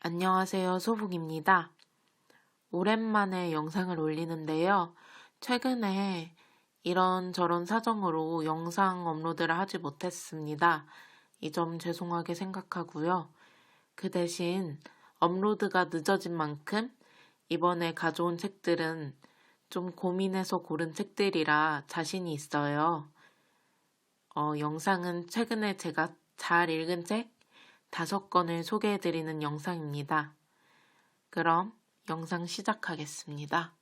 안녕하세요, 소북입니다. 오랜만에 영상을 올리는데요. 최근에 이런저런 사정으로 영상 업로드를 하지 못했습니다. 이 점 죄송하게 생각하고요. 그 대신 업로드가 늦어진 만큼 이번에 가져온 책들은 좀 고민해서 고른 책들이라 자신이 있어요. 영상은 최근에 제가 잘 읽은 책 5권을 소개해드리는 영상입니다. 그럼 영상 시작하겠습니다.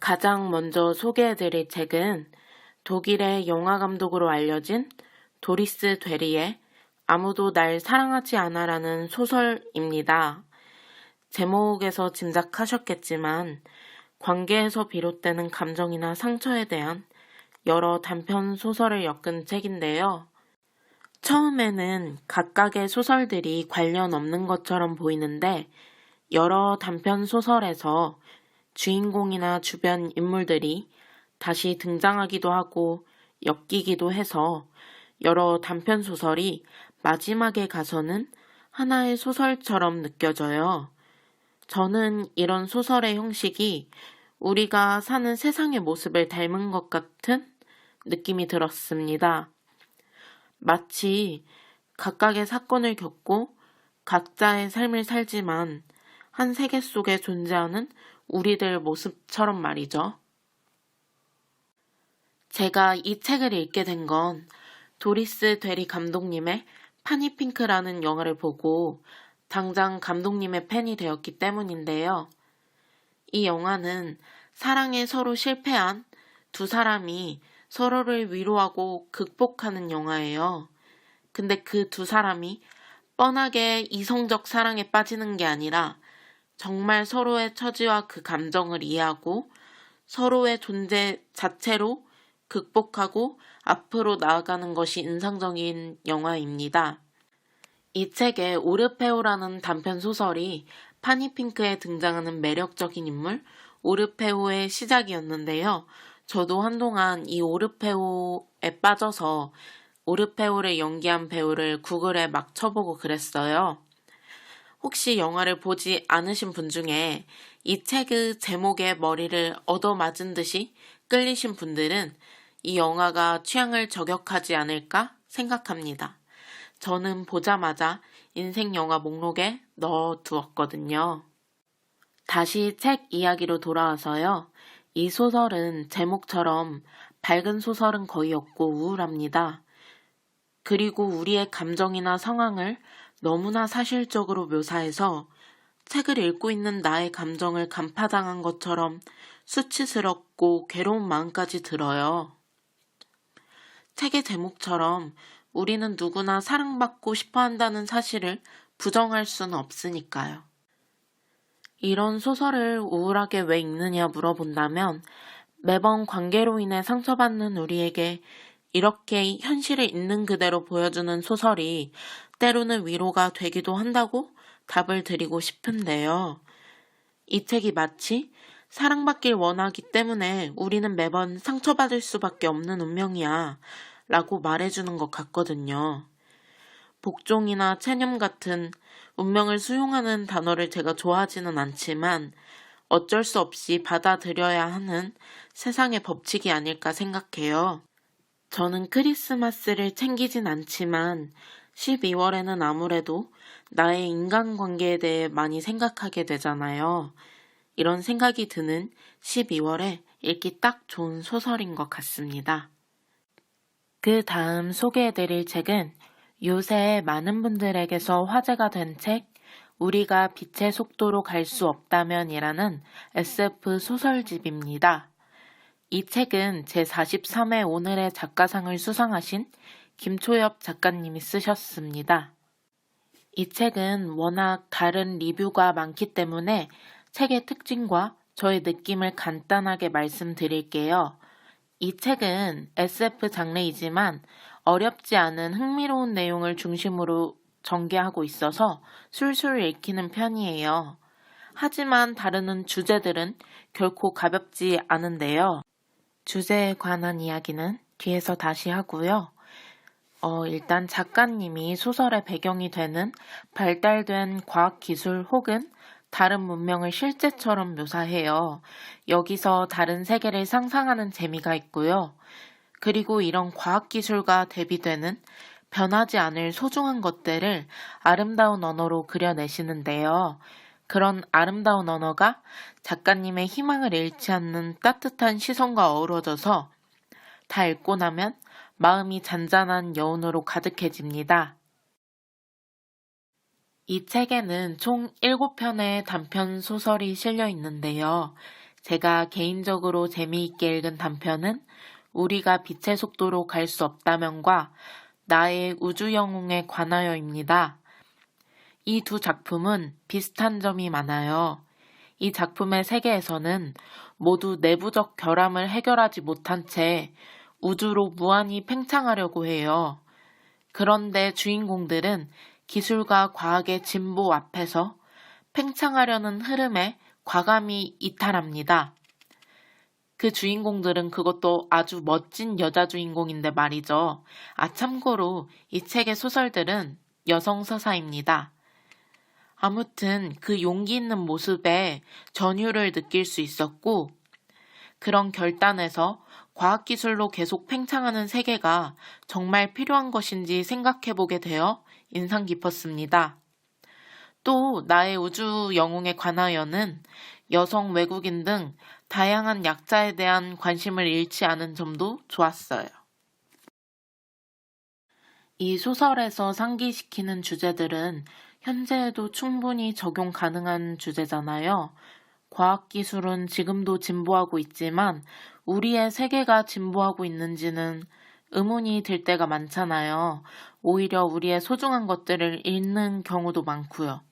가장 먼저 소개해드릴 책은 독일의 영화 감독으로 알려진 도리스 되리의 아무도 날 사랑하지 않아라는 소설입니다. 제목에서 짐작하셨겠지만 관계에서 비롯되는 감정이나 상처에 대한 여러 단편 소설을 엮은 책인데요. 처음에는 각각의 소설들이 관련 없는 것처럼 보이는데 여러 단편 소설에서 주인공이나 주변 인물들이 다시 등장하기도 하고 엮이기도 해서 여러 단편 소설이 마지막에 가서는 하나의 소설처럼 느껴져요. 저는 이런 소설의 형식이 우리가 사는 세상의 모습을 닮은 것 같은 느낌이 들었습니다. 마치 각각의 사건을 겪고 각자의 삶을 살지만 한 세계 속에 존재하는 우리들 모습처럼 말이죠. 제가 이 책을 읽게 된 건 도리스 되리 감독님의 파니 핑크라는 영화를 보고 당장 감독님의 팬이 되었기 때문인데요. 이 영화는 사랑에 서로 실패한 두 사람이 서로를 위로하고 극복하는 영화예요. 근데 그 두 사람이 뻔하게 이성적 사랑에 빠지는 게 아니라 정말 서로의 처지와 그 감정을 이해하고 서로의 존재 자체로 극복하고 앞으로 나아가는 것이 인상적인 영화입니다. 이 책의 오르페오라는 단편 소설이 파니핑크에 등장하는 매력적인 인물 오르페오의 시작이었는데요. 저도 한동안 이 오르페오에 빠져서 오르페오를 연기한 배우를 구글에 막 쳐보고 그랬어요. 혹시 영화를 보지 않으신 분 중에 이 책의 제목에 머리를 얻어맞은 듯이 끌리신 분들은 이 영화가 취향을 저격하지 않을까 생각합니다. 저는 보자마자 인생 영화 목록에 넣어두었거든요. 다시 책 이야기로 돌아와서요. 이 소설은 제목처럼 밝은 소설은 거의 없고 우울합니다. 그리고 우리의 감정이나 상황을 너무나 사실적으로 묘사해서 책을 읽고 있는 나의 감정을 간파당한 것처럼 수치스럽고 괴로운 마음까지 들어요. 책의 제목처럼 우리는 누구나 사랑받고 싶어 한다는 사실을 부정할 수는 없으니까요. 이런 소설을 우울하게 왜 읽느냐 물어본다면 매번 관계로 인해 상처받는 우리에게 이렇게 현실을 있는 그대로 보여주는 소설이 때로는 위로가 되기도 한다고 답을 드리고 싶은데요. 이 책이 마치 사랑받길 원하기 때문에 우리는 매번 상처받을 수밖에 없는 운명이야 라고 말해주는 것 같거든요. 복종이나 체념 같은 운명을 수용하는 단어를 제가 좋아하지는 않지만 어쩔 수 없이 받아들여야 하는 세상의 법칙이 아닐까 생각해요. 저는 크리스마스를 챙기진 않지만 12월에는 아무래도 나의 인간관계에 대해 많이 생각하게 되잖아요. 이런 생각이 드는 12월에 읽기 딱 좋은 소설인 것 같습니다. 그 다음 소개해드릴 책은 요새 많은 분들에게서 화제가 된 책 우리가 빛의 속도로 갈 수 없다면이라는 SF 소설집입니다. 이 책은 제43회 오늘의 작가상을 수상하신 김초엽 작가님이 쓰셨습니다. 이 책은 워낙 다른 리뷰가 많기 때문에 책의 특징과 저의 느낌을 간단하게 말씀드릴게요. 이 책은 SF 장르이지만 어렵지 않은 흥미로운 내용을 중심으로 전개하고 있어서 술술 읽히는 편이에요. 하지만 다루는 주제들은 결코 가볍지 않은데요. 주제에 관한 이야기는 뒤에서 다시 하고요. 일단 작가님이 소설의 배경이 되는 발달된 과학기술 혹은 다른 문명을 실제처럼 묘사해요. 여기서 다른 세계를 상상하는 재미가 있고요. 그리고 이런 과학기술과 대비되는 변하지 않을 소중한 것들을 아름다운 언어로 그려내시는데요. 그런 아름다운 언어가 작가님의 희망을 잃지 않는 따뜻한 시선과 어우러져서 다 읽고 나면 마음이 잔잔한 여운으로 가득해집니다. 이 책에는 총 7편의 단편 소설이 실려 있는데요. 제가 개인적으로 재미있게 읽은 단편은 우리가 빛의 속도로 갈 수 없다면과 나의 우주 영웅에 관하여입니다. 이 두 작품은 비슷한 점이 많아요. 이 작품의 세계에서는 모두 내부적 결함을 해결하지 못한 채 우주로 무한히 팽창하려고 해요. 그런데 주인공들은 기술과 과학의 진보 앞에서 팽창하려는 흐름에 과감히 이탈합니다. 그 주인공들은 그것도 아주 멋진 여자 주인공인데 말이죠. 참고로 이 책의 소설들은 여성 서사입니다. 아무튼 그 용기 있는 모습에 전율을 느낄 수 있었고, 그런 결단에서 과학기술로 계속 팽창하는 세계가 정말 필요한 것인지 생각해보게 되어 인상 깊었습니다. 또 나의 우주 영웅에 관하여는 여성 외국인 등 다양한 약자에 대한 관심을 잃지 않은 점도 좋았어요. 이 소설에서 상기시키는 주제들은 현재에도 충분히 적용 가능한 주제잖아요. 과학기술은 지금도 진보하고 있지만 우리의 세계가 진보하고 있는지는 의문이 들 때가 많잖아요. 오히려 우리의 소중한 것들을 잃는 경우도 많고요.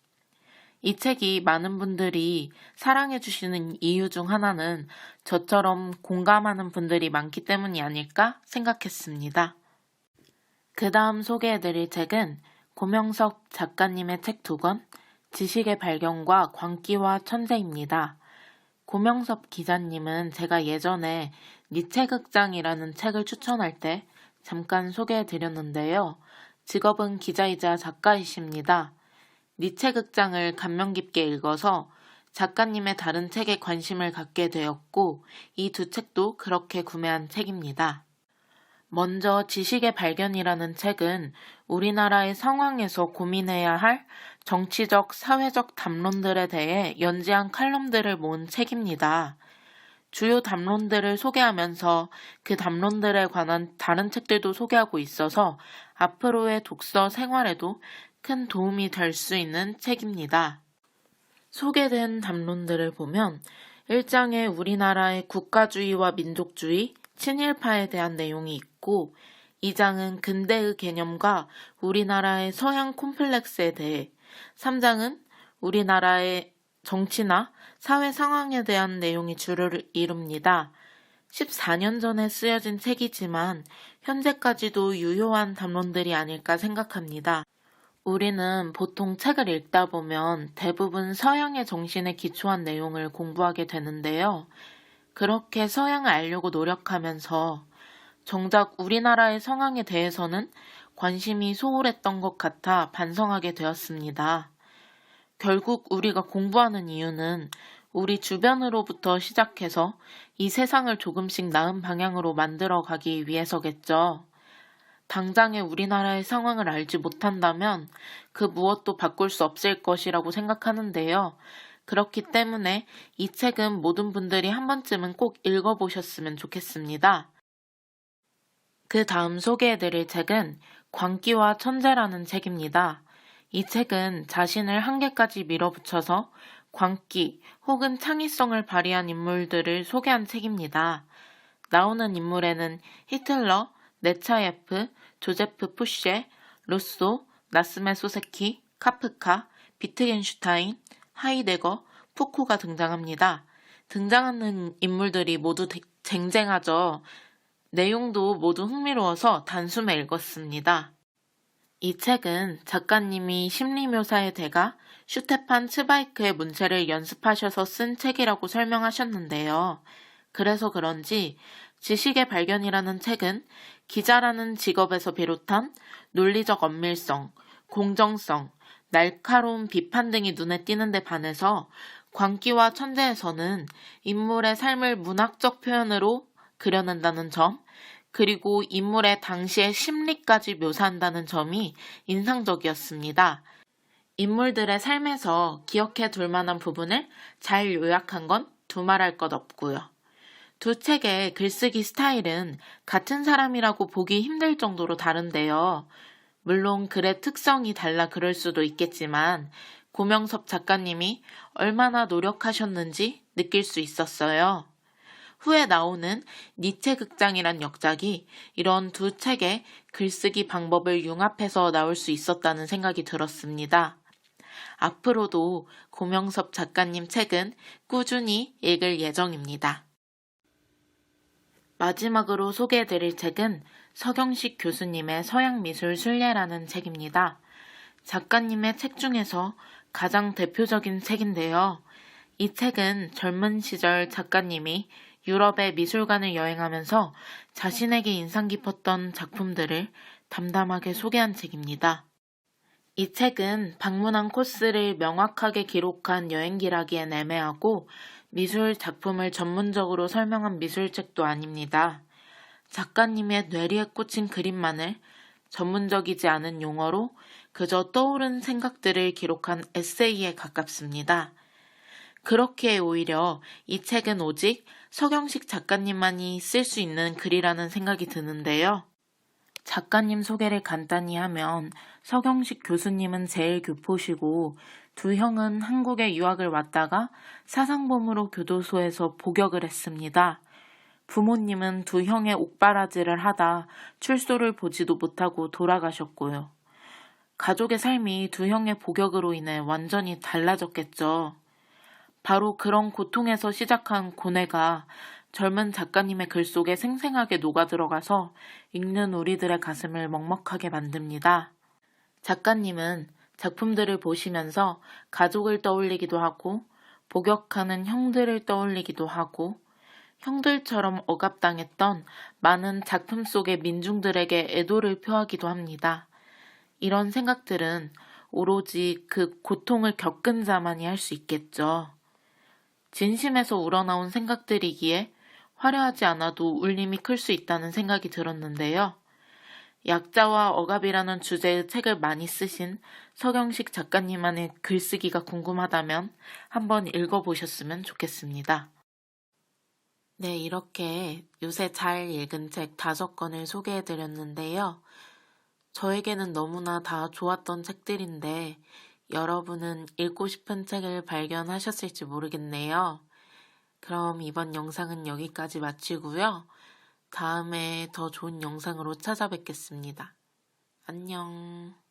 이 책이 많은 분들이 사랑해주시는 이유 중 하나는 저처럼 공감하는 분들이 많기 때문이 아닐까 생각했습니다. 그 다음 소개해드릴 책은 고명섭 작가님의 책 2권, 지식의 발견과 광기와 천재입니다. 고명섭 기자님은 제가 예전에 니체 극장이라는 책을 추천할 때 잠깐 소개해드렸는데요. 직업은 기자이자 작가이십니다. 니체 극장을 감명 깊게 읽어서 작가님의 다른 책에 관심을 갖게 되었고 이 두 책도 그렇게 구매한 책입니다. 먼저 지식의 발견이라는 책은 우리나라의 상황에서 고민해야 할 정치적, 사회적 담론들에 대해 연재한 칼럼들을 모은 책입니다. 주요 담론들을 소개하면서 그 담론들에 관한 다른 책들도 소개하고 있어서 앞으로의 독서 생활에도 큰 도움이 될 수 있는 책입니다. 소개된 담론들을 보면 1장에 우리나라의 국가주의와 민족주의, 친일파에 대한 내용이 있고 2장은 근대의 개념과 우리나라의 서양 콤플렉스에 대해 3장은 우리나라의 정치나 사회 상황에 대한 내용이 주를 이룹니다. 14년 전에 쓰여진 책이지만 현재까지도 유효한 담론들이 아닐까 생각합니다. 우리는 보통 책을 읽다 보면 대부분 서양의 정신에 기초한 내용을 공부하게 되는데요. 그렇게 서양을 알려고 노력하면서 정작 우리나라의 상황에 대해서는 관심이 소홀했던 것 같아 반성하게 되었습니다. 결국 우리가 공부하는 이유는 우리 주변으로부터 시작해서 이 세상을 조금씩 나은 방향으로 만들어 가기 위해서겠죠. 당장의 우리나라의 상황을 알지 못한다면 그 무엇도 바꿀 수 없을 것이라고 생각하는데요. 그렇기 때문에 이 책은 모든 분들이 한 번쯤은 꼭 읽어보셨으면 좋겠습니다. 그 다음 소개해드릴 책은 광기와 천재라는 책입니다. 이 책은 자신을 한계까지 밀어붙여서 광기 혹은 창의성을 발휘한 인물들을 소개한 책입니다. 나오는 인물에는 히틀러, 네차예프, 조제프 푸쉐, 루소, 나스메 소세키, 카프카, 비트겐슈타인, 하이데거, 푸코가 등장합니다. 등장하는 인물들이 모두 쟁쟁하죠. 내용도 모두 흥미로워서 단숨에 읽었습니다. 이 책은 작가님이 심리묘사의 대가 슈테판 츠바이크의 문체를 연습하셔서 쓴 책이라고 설명하셨는데요. 그래서 그런지 지식의 발견이라는 책은 기자라는 직업에서 비롯한 논리적 엄밀성, 공정성, 날카로운 비판 등이 눈에 띄는데 반해서 광기와 천재에서는 인물의 삶을 문학적 표현으로 그려낸다는 점, 그리고 인물의 당시의 심리까지 묘사한다는 점이 인상적이었습니다. 인물들의 삶에서 기억해 둘 만한 부분을 잘 요약한 건 두말할 것 없고요. 두 책의 글쓰기 스타일은 같은 사람이라고 보기 힘들 정도로 다른데요. 물론 글의 특성이 달라 그럴 수도 있겠지만 고명섭 작가님이 얼마나 노력하셨는지 느낄 수 있었어요. 후에 나오는 니체 극장이란 역작이 이런 두 책의 글쓰기 방법을 융합해서 나올 수 있었다는 생각이 들었습니다. 앞으로도 고명섭 작가님 책은 꾸준히 읽을 예정입니다. 마지막으로 소개해드릴 책은 서경식 교수님의 서양미술 순례라는 책입니다. 작가님의 책 중에서 가장 대표적인 책인데요. 이 책은 젊은 시절 작가님이 유럽의 미술관을 여행하면서 자신에게 인상 깊었던 작품들을 담담하게 소개한 책입니다. 이 책은 방문한 코스를 명확하게 기록한 여행기라기엔 애매하고 미술 작품을 전문적으로 설명한 미술책도 아닙니다. 작가님의 뇌리에 꽂힌 그림만을 전문적이지 않은 용어로 그저 떠오른 생각들을 기록한 에세이에 가깝습니다. 그렇기에 오히려 이 책은 오직 서경식 작가님만이 쓸 수 있는 글이라는 생각이 드는데요. 작가님 소개를 간단히 하면 서경식 교수님은 제일교포시고 두 형은 한국에 유학을 왔다가 사상범으로 교도소에서 복역을 했습니다. 부모님은 두 형의 옥바라지를 하다 출소를 보지도 못하고 돌아가셨고요. 가족의 삶이 두 형의 복역으로 인해 완전히 달라졌겠죠. 바로 그런 고통에서 시작한 고뇌가 젊은 작가님의 글 속에 생생하게 녹아들어가서 읽는 우리들의 가슴을 먹먹하게 만듭니다. 작가님은 작품들을 보시면서 가족을 떠올리기도 하고 복역하는 형들을 떠올리기도 하고 형들처럼 억압당했던 많은 작품 속의 민중들에게 애도를 표하기도 합니다. 이런 생각들은 오로지 그 고통을 겪은 자만이 할 수 있겠죠. 진심에서 우러나온 생각들이기에 화려하지 않아도 울림이 클 수 있다는 생각이 들었는데요. 약자와 억압이라는 주제의 책을 많이 쓰신 서경식 작가님만의 글쓰기가 궁금하다면 한번 읽어보셨으면 좋겠습니다. 네, 이렇게 요새 잘 읽은 책 5권을 소개해드렸는데요. 저에게는 너무나 다 좋았던 책들인데 여러분은 읽고 싶은 책을 발견하셨을지 모르겠네요. 그럼 이번 영상은 여기까지 마치고요. 다음에 더 좋은 영상으로 찾아뵙겠습니다. 안녕.